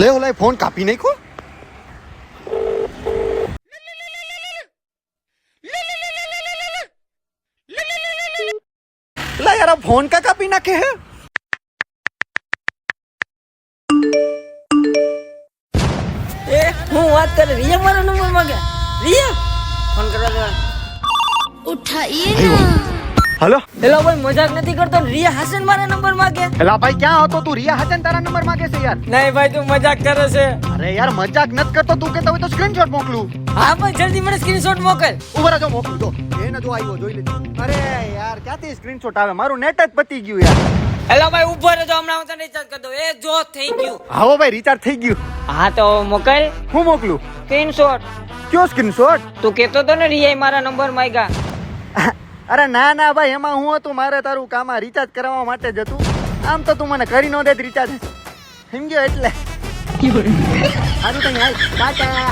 લે ઓલા ફોન કાપી નાખ્યો. લા યાર આ ફોન કા કાપી નાખે હે. એ હું વાત કરે રિયા મારો નંબર માંગે. રિયા ફોન કરવા દે. उठाइए ना. હલો એલો ભાઈ મજાક નથી કરતો ને રિયા હસન મારા નંબર માંગે. એલા ભાઈ ક્યાં હતો તું? રિયા હસન તારા નંબર માંગે છે યાર. નહીં ભાઈ તું મજાક કરે છે. અરે યાર મજાક નત કરતો. તું કેતો હોય તો સ્ક્રીનશોટ મોકલું. હા ભાઈ જલ્દી મને સ્ક્રીનશોટ મોકલ. ઉભા રહેજો મોકલું તો. એને જો આવ્યો જોઈ લેજો. અરે યાર ક્યાંથી સ્ક્રીનશોટ આવે? મારું નેટ જ પતી ગયું યાર. એલો ભાઈ ઉભો રહેજો હમણાં હું તને રિચાર્જ કરી દઉં. એ જો થઈ ગયું. હાવો ભાઈ રિચાર્જ થઈ ગયું. હા તો મોકલ હું મોકલું? સ્ક્રીનશોટ. કયો સ્ક્રીનશોટ? તું કેતો તો ને રિયા મારા નંબર માંગ્યા. અરે ના ના ભાઈ એમાં હું હતું મારે તારું કામ આ રિચાર્જ કરાવવા માટે જ હતું. આમ તો તું મને કરી નો દે રિચાર્જ સમજ્યો એટલે સારું તઈ હાલ ટાટા.